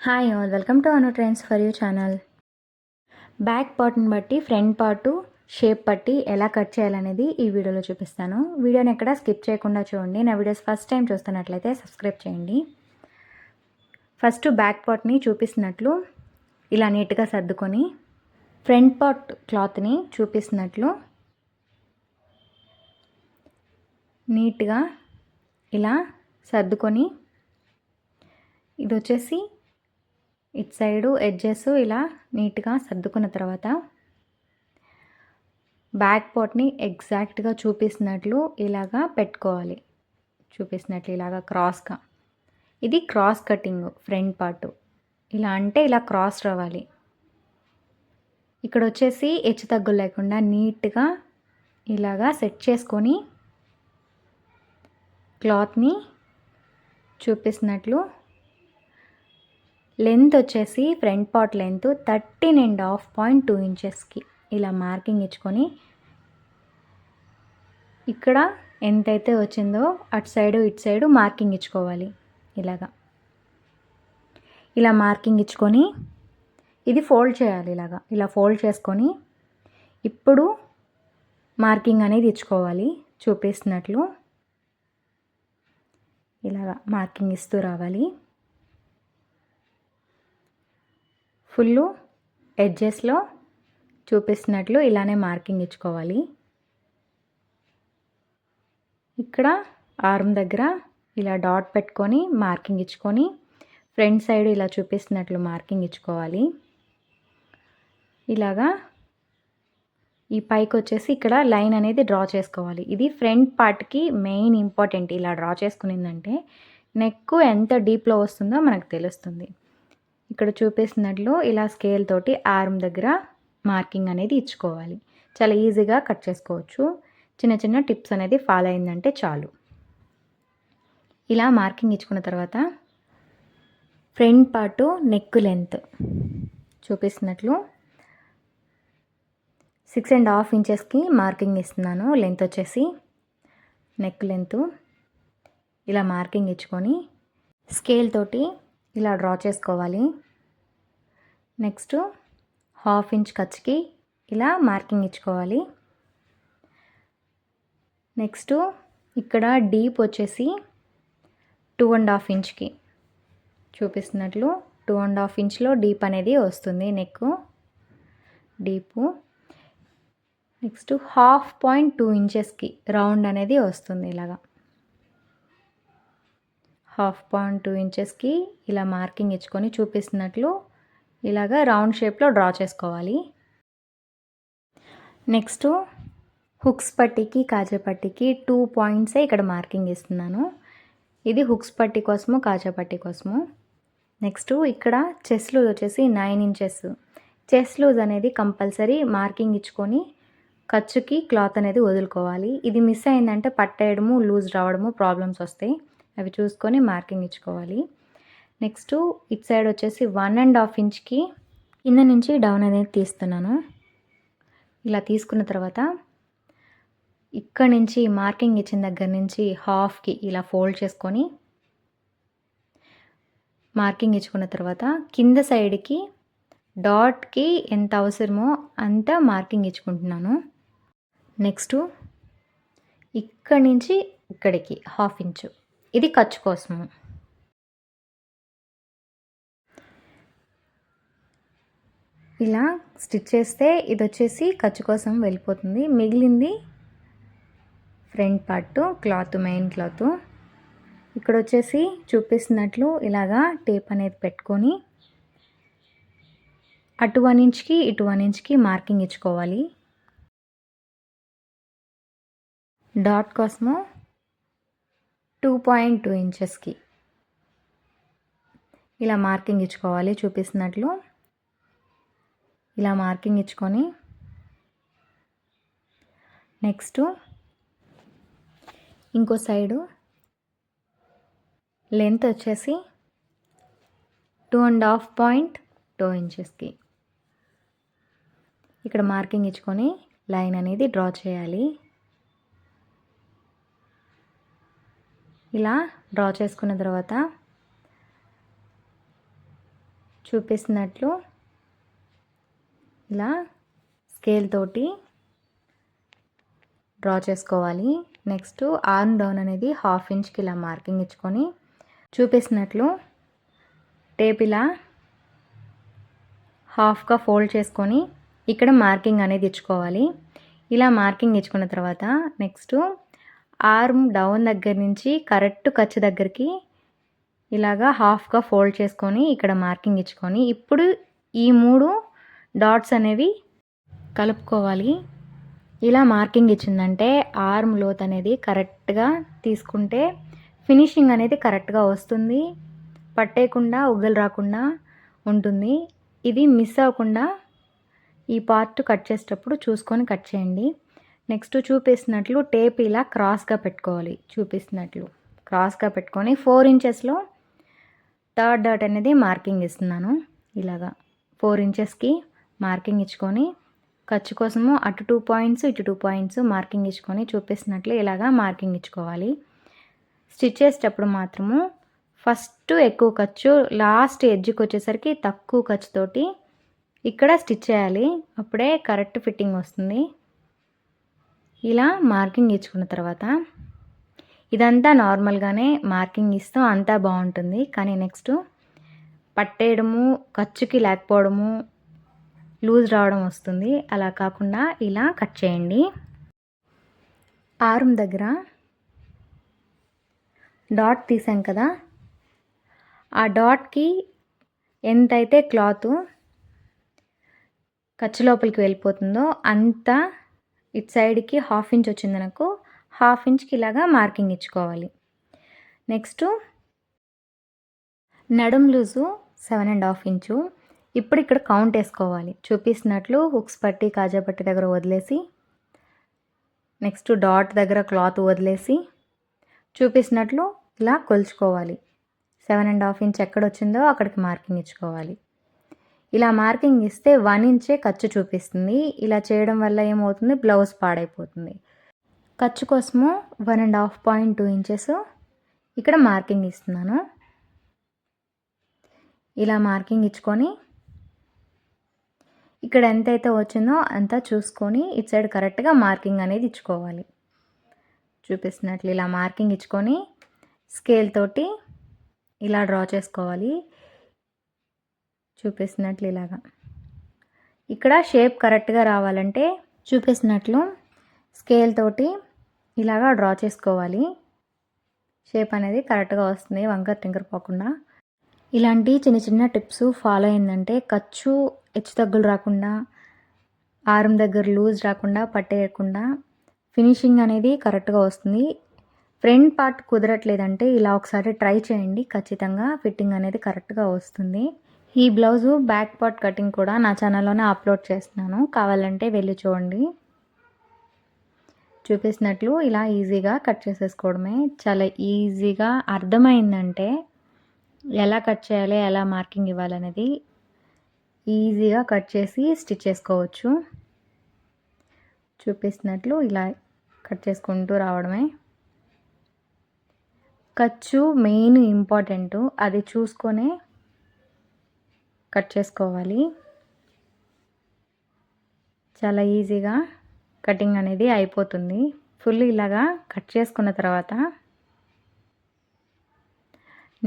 Hi all, welcome to Anu trends for you channel. Back పార్ట్ని బట్టి front part shape పట్టి ఎలా cut చేయాలనేది ఈ వీడియోలో చూపిస్తాను. వీడియోని ఎక్కడ స్కిప్ చేయకుండా చూడండి. నా వీడియోస్ ఫస్ట్ టైం చూస్తున్నట్లయితే సబ్స్క్రైబ్ చేయండి. ఫస్ట్ బ్యాక్ పార్ట్ని చూపిస్తున్నట్లు ఇలా నీట్గా సర్దుకొని ఫ్రంట్ పార్ట్ క్లాత్ని చూపిస్తున్నట్లు నీట్గా ఇలా సర్దుకొని ఇది వచ్చేసి ఇటు సైడు ఎడ్జెస్ ఇలా నీట్గా సర్దుకున్న తర్వాత బ్యాక్ పార్ట్ని ఎగ్జాక్ట్గా చూపిస్తున్నట్లు ఇలాగా పెట్టుకోవాలి. చూపిస్తున్నట్లు ఇలాగా క్రాస్గా. ఇది క్రాస్ కటింగ్ ఫ్రంట్ పార్ట్. ఇలా అంటే ఇలా క్రాస్ రావాలి. ఇక్కడ వచ్చేసి హెచ్చు తగ్గులు లేకుండా నీట్గా ఇలాగా సెట్ చేసుకొని క్లాత్ని చూపిస్తున్నట్లు లెంత్ వచ్చేసి ఫ్రంట్ పార్ట్ లెంత్ 13.5.2 ఇంచెస్కి ఇలా మార్కింగ్ ఇచ్చుకొని ఇక్కడ ఎంతైతే వచ్చిందో అటు సైడు ఇటు సైడు మార్కింగ్ ఇచ్చుకోవాలి. ఇలా మార్కింగ్ ఇచ్చుకొని ఇది ఫోల్డ్ చేయాలి. ఇలా ఫోల్డ్ చేసుకొని ఇప్పుడు మార్కింగ్ అనేది ఇచ్చుకోవాలి. చూపిస్తున్నట్లు ఇలాగా మార్కింగ్ ఇస్తూ రావాలి. ఫుల్ ఎడ్జెస్లో చూపిస్తున్నట్లు ఇలానే మార్కింగ్ ఇచ్చుకోవాలి. ఇక్కడ ఆర్మ్ దగ్గర ఇలా డాట్ పెట్టుకొని మార్కింగ్ ఇచ్చుకొని ఫ్రంట్ సైడ్ ఇలా చూపిస్తున్నట్లు మార్కింగ్ ఇచ్చుకోవాలి. ఇలాగా ఈ పైకి వచ్చేసి ఇక్కడ లైన్ అనేది డ్రా చేసుకోవాలి. ఇది ఫ్రంట్ పార్ట్కి మెయిన్ ఇంపార్టెంట్. ఇలా డ్రా చేసుకునిందంటే నెక్ ఎంత డీప్లో వస్తుందో మనకు తెలుస్తుంది. ఇక్కడ చూపిస్తున్నట్లు ఇలా స్కేల్ తోటి ఆర్మ్ దగ్గర మార్కింగ్ అనేది ఇచ్చుకోవాలి. చాలా ఈజీగా కట్ చేసుకోవచ్చు. చిన్న చిన్న టిప్స్ అనేది ఫాలో అయిందంటే చాలు. ఇలా మార్కింగ్ ఇచ్చుకున్న తర్వాత ఫ్రంట్ పార్ట్ నెక్ లెంత్ చూపిస్తున్నట్లు 6.5 ఇంచెస్కి మార్కింగ్ ఇస్తున్నాను. లెంత్ వచ్చేసి నెక్ లెంత్ ఇలా మార్కింగ్ ఇచ్చుకొని స్కేల్ తోటి ఇలా డ్రా చేసుకోవాలి. నెక్స్ట్ 1/2 ఇంచ్ ఖర్చుకి ఇలా మార్కింగ్ ఇచ్చుకోవాలి. నెక్స్ట్ ఇక్కడ డీప్ వచ్చేసి 2.5 ఇంచ్కి చూపిస్తున్నట్లు 2.5 ఇంచ్లో డీప్ అనేది వస్తుంది నెక్ డీపు. నెక్స్ట్ 1/2.2 ఇంచెస్కి రౌండ్ అనేది వస్తుంది. ఇలాగా 1/2.2 ఇంచెస్కి ఇలా మార్కింగ్ ఇచ్చుకొని చూపిస్తున్నట్లు ఇలాగా రౌండ్ షేప్లో డ్రా చేసుకోవాలి. నెక్స్ట్ హుక్స్ పట్టీకి కాజా పట్టీకి 2 పాయింట్సే ఇక్కడ మార్కింగ్ ఇస్తున్నాను. ఇది హుక్స్ పట్టీ కోసము కాజా పట్టీ కోసము. నెక్స్ట్ ఇక్కడ చెస్ట్ లూజ్ వచ్చేసి 9 ఇంచెస్. చెస్ట్ లూజ్ అనేది కంపల్సరీ మార్కింగ్ ఇచ్చుకొని ఖర్చుకి క్లాత్ అనేది వదులుకోవాలి. ఇది మిస్ అయిందంటే పట్టేయడము లూజ్ రావడము ప్రాబ్లమ్స్ వస్తాయి. అవి చూసుకొని మార్కింగ్ ఇచ్చుకోవాలి. నెక్స్ట్ ఇటు సైడ్ వచ్చేసి 1.5 ఇంచ్కి కింద నుంచి డౌన్ అనేది తీస్తున్నాను. ఇలా తీసుకున్న తర్వాత ఇక్కడ నుంచి మార్కింగ్ ఇచ్చిన దగ్గర నుంచి హాఫ్కి ఇలా ఫోల్డ్ చేసుకొని మార్కింగ్ ఇచ్చుకున్న తర్వాత కింద సైడ్కి డాట్కి ఎంత అవసరమో అంత మార్కింగ్ ఇచ్చుకుంటున్నాను. నెక్స్ట్ ఇక్కడ నుంచి ఇక్కడికి 1/2 ఇంచు ఇది ఖర్చు కోసము. ఇలా స్టిచ్ చేస్తే ఇది వచ్చేసి ఖర్చు కోసం వెళ్ళిపోతుంది. మిగిలింది front part cloth main cloth. ఇక్కడ వచ్చేసి చూపిస్తున్నట్లు ఇలాగా టేప్ అనేది పెట్టుకొని అటు 1 ఇంచ్కి ఇటు 1 ఇంచ్కి మార్కింగ్ ఇచ్చుకోవాలి. డాట్ కోసము 2.2 ఇంచెస్కి ఇలా మార్కింగ్ ఇచ్చుకోవాలి. చూపిస్తున్నట్లు ఇలా మార్కింగ్ ఇచ్చుకొని నెక్స్ట్ ఇంకో సైడు లెంత్ వచ్చేసి 2.5.2 ఇంచెస్కి ఇక్కడ మార్కింగ్ ఇచ్చుకొని లైన్ అనేది డ్రా చేయాలి. ఇలా డ్రా చేసుకున్న తర్వాత చూపిస్తున్నట్లు ఇలా స్కేల్ తోటి డ్రా చేసుకోవాలి. నెక్స్ట్ ఆర్మ్ డౌన్ అనేది 1/2 ఇంచ్కి ఇలా మార్కింగ్ ఇచ్చుకొని చూపిస్తున్నట్లు టేప్ ఇలా హాఫ్గా ఫోల్డ్ చేసుకొని ఇక్కడ మార్కింగ్ అనేది ఇచ్చుకోవాలి. ఇలా మార్కింగ్ ఇచ్చుకున్న తర్వాత నెక్స్ట్ ఆర్మ్ డౌన్ దగ్గర నుంచి కరెక్ట్ ఖర్చు దగ్గరికి ఇలాగా హాఫ్గా ఫోల్డ్ చేసుకొని ఇక్కడ మార్కింగ్ ఇచ్చుకొని ఇప్పుడు ఈ 3 డాట్స్ అనేవి కలుపుకోవాలి. ఇలా మార్కింగ్ ఇచ్చిందంటే ఆర్మ్ లోత్ అనేది కరెక్ట్గా తీసుకుంటే ఫినిషింగ్ అనేది కరెక్ట్గా వస్తుంది. పట్టేయకుండా ఉగ్గలు రాకుండా ఉంటుంది. ఇది మిస్ అవ్వకుండా ఈ పార్ట్ కట్ చేసేటప్పుడు చూసుకొని కట్ చేయండి. నెక్స్ట్ చూపిస్తున్నట్లు టేప్ ఇలా క్రాస్గా పెట్టుకోవాలి. చూపిస్తున్నట్లు క్రాస్గా పెట్టుకొని 4 ఇంచెస్లో థర్డ్ డాట్ అనేది మార్కింగ్ ఇస్తున్నాను. ఇలాగా 4 ఇంచెస్కి మార్కింగ్ ఇచ్చుకొని ఖర్చు కోసము అటు 2 పాయింట్స్ ఇటు 2 పాయింట్స్ మార్కింగ్ ఇచ్చుకొని చూపిస్తున్నట్లు ఇలాగా మార్కింగ్ ఇచ్చుకోవాలి. స్టిచ్ చేసేటప్పుడు మాత్రము ఫస్ట్ ఎక్కువ ఖర్చు, లాస్ట్ ఎడ్జ్కి వచ్చేసరికి తక్కువ ఖర్చుతోటి ఇక్కడ స్టిచ్ చేయాలి. అప్పుడే కరెక్ట్ ఫిట్టింగ్ వస్తుంది. ఇలా మార్కింగ్ ఇచ్చుకున్న తర్వాత ఇదంతా నార్మల్గానే మార్కింగ్ ఇస్తూ అంతా బాగుంటుంది. కానీ నెక్స్ట్ పట్టేయడము, ఖర్చుకి లేకపోవడము, లూజ్ రావడం వస్తుంది. అలా కాకుండా ఇలా కట్ చేయండి. ఆర్మ్ దగ్గర డాట్ తీసాం కదా, ఆ డాట్కి ఎంతైతే క్లాత్ ఖర్చు లోపలికి వెళ్ళిపోతుందో అంత ఇటు సైడ్కి 1/2 ఇంచ్ వచ్చింది నాకు. 1/2 ఇంచ్కి ఇలాగా మార్కింగ్ ఇచ్చుకోవాలి. నెక్స్ట్ నడుం లూజు 7.5 ఇంచు. ఇప్పుడు ఇక్కడ కౌంట్ వేసుకోవాలి. చూపిస్తున్నట్లు హుక్స్ పట్టి కాజా పట్టి దగ్గర వదిలేసి నెక్స్ట్ డాట్ దగ్గర క్లాత్ వదిలేసి చూపిస్తున్నట్లు ఇలా కొలుచుకోవాలి. 7.5 ఇంచ్ ఎక్కడ వచ్చిందో అక్కడికి మార్కింగ్ ఇచ్చుకోవాలి. ఇలా మార్కింగ్ ఇస్తే 1 ఇంచే ఖర్చు చూపిస్తుంది. ఇలా చేయడం వల్ల ఏమవుతుంది, బ్లౌజ్ పాడైపోతుంది. ఖర్చు కోసము 1.5 ఇంచెస్ ఇక్కడ మార్కింగ్ ఇస్తున్నాను. ఇలా మార్కింగ్ ఇచ్చుకొని ఇక్కడ ఎంతైతే వచ్చిందో అంతా చూసుకొని ఇటు సైడ్ కరెక్ట్గా మార్కింగ్ అనేది ఇచ్చుకోవాలి. చూపిస్తున్నట్లు ఇలా మార్కింగ్ ఇచ్చుకొని స్కేల్ తోటి ఇలా డ్రా చేసుకోవాలి. చూపిస్తున్నట్లు ఇలాగా ఇక్కడ షేప్ కరెక్ట్గా రావాలంటే చూపిస్తున్నట్లు స్కేల్ తోటి ఇలాగా డ్రా చేసుకోవాలి. షేప్ అనేది కరెక్ట్గా వస్తుంది, వంకర టింకర పోకుండా. ఇలాంటి చిన్న చిన్న టిప్స్ ఫాలో అయిందంటే ఖర్చు హెచ్చు తగ్గులు రాకుండా, ఆర్మ్ దగ్గర లూజ్ రాకుండా, పట్టేయకుండా ఫినిషింగ్ అనేది కరెక్ట్గా వస్తుంది. ఫ్రంట్ పార్ట్ కుదరట్లేదంటే ఇలా ఒకసారి ట్రై చేయండి, ఖచ్చితంగా ఫిట్టింగ్ అనేది కరెక్ట్గా వస్తుంది. ఈ బ్లౌజు బ్యాక్ పార్ట్ కటింగ్ కూడా నా ఛానల్లోనే అప్లోడ్ చేస్తున్నాను, కావాలంటే వెళ్ళి చూడండి. చూపిస్తున్నట్లు ఇలా ఈజీగా కట్ చేసేసుకోవడమే. చాలా ఈజీగా అర్థమైందంటే ఎలా కట్ చేయాలి, ఎలా మార్కింగ్ ఇవ్వాలనేది ఈజీగా కట్ చేసి స్టిచ్ చేసుకోవచ్చు. చూపిస్తున్నట్లు ఇలా కట్ చేసుకుంటూ రావడమే. ఖర్చు మెయిన్ ఇంపార్టెంట్, అది చూసుకొనే కట్ చేసుకోవాలి. చాలా ఈజీగా కటింగ్ అనేది అయిపోతుంది. ఫుల్ ఇలాగా కట్ చేసుకున్న తర్వాత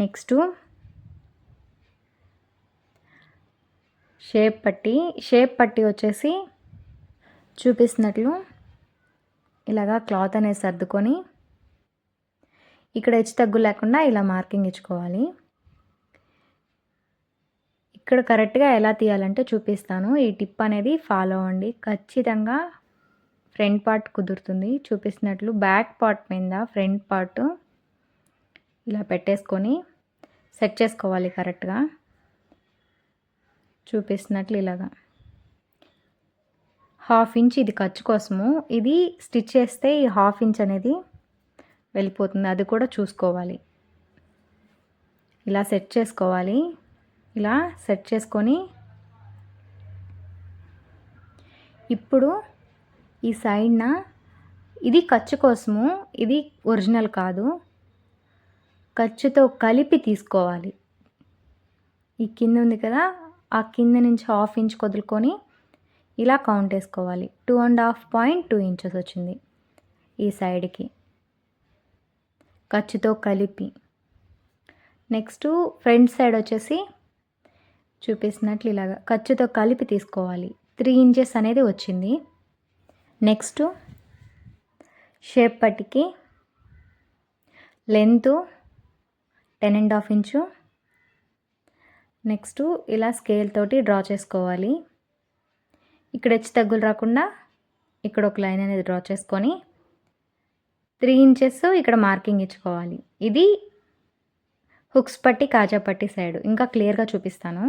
నెక్స్ట్ షేప్ పట్టి వచ్చేసి చూపిస్తున్నట్లు ఇలాగా క్లాత్ అనేది సర్దుకొని ఇక్కడ హెచ్చు తగ్గు లేకుండా ఇలా మార్కింగ్ ఇచ్చుకోవాలి. ఇక్కడ కరెక్ట్గా ఎలా తీయాలంటే చూపిస్తాను. ఈ టిప్ అనేది ఫాలో అవ్వండి, ఖచ్చితంగా ఫ్రంట్ పార్ట్ కుదురుతుంది. చూపిస్తున్నట్లు బ్యాక్ పార్ట్ మీద ఫ్రంట్ పార్ట్ ఇలా పెట్టేసుకొని సెట్ చేసుకోవాలి కరెక్ట్గా. చూపిస్తున్నట్లు ఇలాగా 1/2 ఇంచ్ ఇది ఖర్చు కోసము. ఇది స్టిచ్ చేస్తే ఈ 1/2 ఇంచ్ అనేది వెళ్ళిపోతుంది, అది కూడా చూసుకోవాలి. ఇలా సెట్ చేసుకోవాలి. ఇలా సెట్ చేసుకొని ఇప్పుడు ఈ సైడ్న ఇది ఖర్చు కోసము, ఇది ఒరిజినల్ కాదు, ఖర్చుతో కలిపి తీసుకోవాలి. ఈ కింద ఉంది కదా, ఆ కింద నుంచి 1/2 ఇంచ్ వదులుకొని ఇలా కౌంట్ వేసుకోవాలి. 2.5 ఇంచెస్ వచ్చింది ఈ సైడ్కి ఖర్చుతో కలిపి. నెక్స్ట్ ఫ్రంట్ సైడ్ వచ్చేసి చూపిస్తున్నట్లు ఇలాగా ఖర్చుతో కలిపి తీసుకోవాలి. 3 ఇంచెస్ అనేది వచ్చింది. నెక్స్ట్ షేప్ పట్టికి లెంత్ 10.5 ఇంచు. నెక్స్ట్ ఇలా స్కేల్ తోటి డ్రా చేసుకోవాలి. ఇక్కడ హెచ్చు తగ్గులు రాకుండా ఇక్కడ ఒక లైన్ అనేది డ్రా చేసుకొని 3 ఇంచెస్ ఇక్కడ మార్కింగ్ ఇచ్చుకోవాలి. ఇది హుక్స్ పట్టి కాజా పట్టి సైడ్. ఇంకా క్లియర్గా చూపిస్తాను.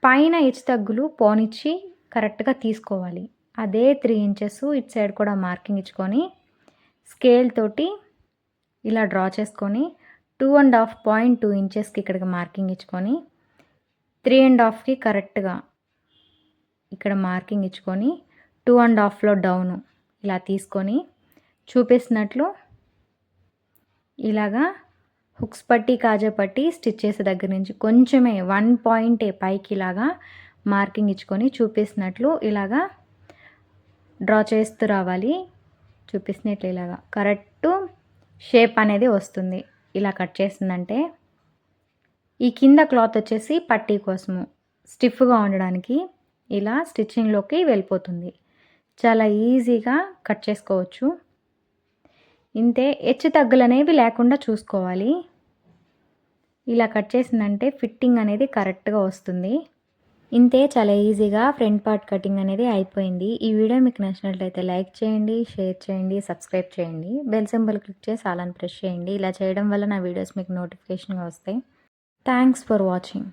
పైన హెచ్చు తగ్గులు పోనిచ్చి కరెక్ట్గా తీసుకోవాలి. అదే 3 ఇంచెస్ ఇటు సైడ్ కూడా మార్కింగ్ ఇచ్చుకొని స్కేల్ తోటి ఇలా డ్రా చేసుకొని 2.5 ఇంచెస్కి ఇక్కడికి మార్కింగ్ ఇచ్చుకొని 3.5కి కరెక్ట్గా ఇక్కడ మార్కింగ్ ఇచ్చుకొని 2.5లో డౌను ఇలా తీసుకొని చూపిస్తున్నట్లు ఇలాగా హుక్స్ పట్టి కాజా పట్టి స్టిచ్ చేసే దగ్గర నుంచి కొంచెమే 1 పాయింటే పైకి ఇలాగా మార్కింగ్ ఇచ్చుకొని చూపిస్తున్నట్లు ఇలాగా డ్రా చేస్తూ రావాలి. చూపిస్తున్నట్లు ఇలాగా కరెక్ట్ షేప్ అనేది వస్తుంది. ఇలా కట్ చేసిందంటే ఈ కింద క్లాత్ వచ్చేసి పట్టీ కోసము స్టిఫ్గా ఉండడానికి ఇలా స్టిచ్చింగ్లోకి వెళ్ళిపోతుంది. చాలా ఈజీగా కట్ చేసుకోవచ్చు. ఇంతే, హెచ్చు తగ్గులు అనేవి లేకుండా చూసుకోవాలి. ఇలా కట్ చేసిందంటే ఫిట్టింగ్ అనేది కరెక్ట్గా వస్తుంది. ఇంతే, చాలా ఈజీగా ఫ్రంట్ పార్ట్ కటింగ్ అనేది అయిపోయింది. ఈ వీడియో మీకు నచ్చినట్లయితే లైక్ చేయండి, షేర్ చేయండి, సబ్స్క్రైబ్ చేయండి. బెల్ సింబల్ క్లిక్ చేసి ఆల్ అని ప్రెస్ చేయండి. ఇలా చేయడం వల్ల నా వీడియోస్ మీకు నోటిఫికేషన్గా వస్తాయి. Thanks for watching.